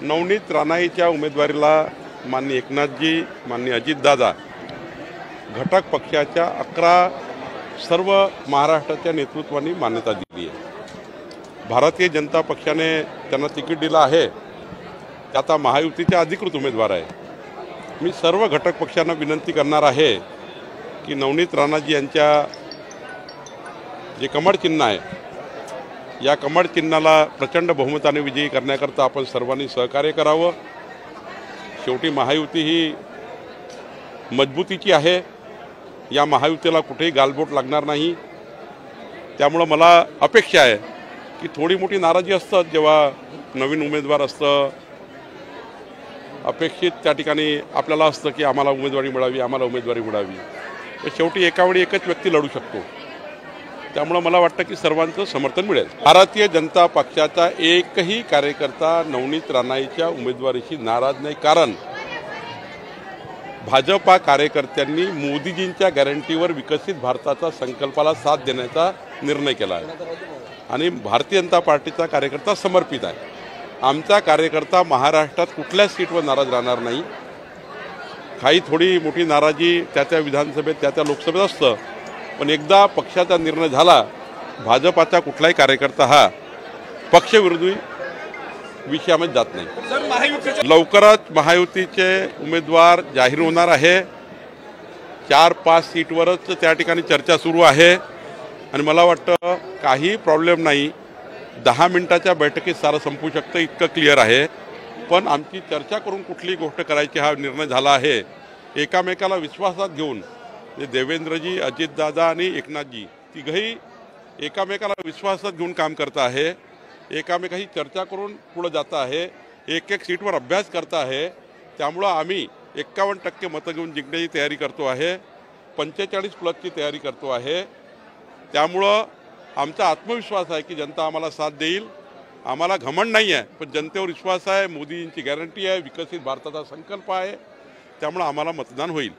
नवनीत राणाईच्या उमेदवारीला माननीय एकनाथजी, माननीय अजितदादा, घटक पक्षाच्या 11 सर्व महाराष्ट्राच्या नेतृत्वाने मान्यता दिली आहे। भारतीय जनता पक्षाने त्यांना तिकीट दिलं आहे, ते आता महायुतीचे अधिकृत उमेदवार आहे। मी सर्व घटक पक्षांना विनंती करणार आहे की नवनीत राणाजी यांच्या जे कमळ चिन्ह आहे, या कमळ चिन्हाला प्रचंड बहुमताने विजयी करण्याकरता आपण सर्वांनी सहकार्य करावं। शेवटी महायुती ही मजबूतीची आहे, या महायुतीला कुठेही गालबोट लागणार नाही। त्यामुळे मला अपेक्षा आहे की थोडी मोठी नाराजी असतात जेव्हा नवीन उमेदवार असतं, अपेक्षित त्या ठिकाणी आपल्याला असतं की आम्हाला उमेदवारी मिळावी, आम्हाला उमेदवारी मिळावी, तर शेवटी एकावेळी एकच व्यक्ती लढू शकतो। त्यामुळे मला वाटतं की सर्वांचं समर्थन मिळेल। भारतीय जनता पक्षाचा एकही कार्यकर्ता नवनीत राणाईच्या उमेदवारीशी नाराज नाही, कारण भाजपा कार्यकर्त्यांनी मोदीजींच्या गॅरंटीवर विकसित भारताचा संकल्पाला साथ देण्याचा निर्णय केला आहे आणि भारतीय जनता पार्टीचा कार्यकर्ता समर्पित आहे। आमचा कार्यकर्ता महाराष्ट्रात कुठल्याच सीटवर नाराज राहणार नाही। काही थोडी मोठी नाराजी त्या विधानसभेत त्या लोकसभेत असतं, पण एकदा पक्षाचा निर्णय झाला, भाजपाचा कुठलाही कार्यकर्ता हा पक्षविरोधी विषयामध्ये जात नाही। लवकरच महायुतीचे उमेदवार जाहीर होणार आहे। 4-5 सीटवरच त्या ठिकाणी चर्चा सुरू आहे आणि मला वाटतं काही प्रॉब्लेम नाही, 10 मिनिटाच्या बैठकीत सारं संपू शकतं, इतकं क्लिअर आहे। पण आमची चर्चा करून कुठली गोष्ट करायची हा निर्णय झाला आहे। एकामेकाला विश्वासात घेऊन देवेंद्रजी, अजितदादा आणि एकनाथजी तिघही एकामेकाला विश्वासात घेऊन काम करत आहे, एकामेकाशी चर्चा करून पुढे जात आहे, एक सीटवर अभ्यास करत आहे। त्यामुळं आम्ही 51% मतं घेऊन जिंकण्याची तयारी करतो आहे, 45+ तयारी करतो आहे। त्यामुळं आमचा आत्मविश्वास आहे की जनता आम्हाला साथ देईल। आम्हाला घमंड नाही आहे, पण जनतेवर विश्वास आहे, मोदींची गॅरंटी आहे, विकसित भारताचा संकल्प आहे, त्यामुळे आम्हाला मतदान होईल।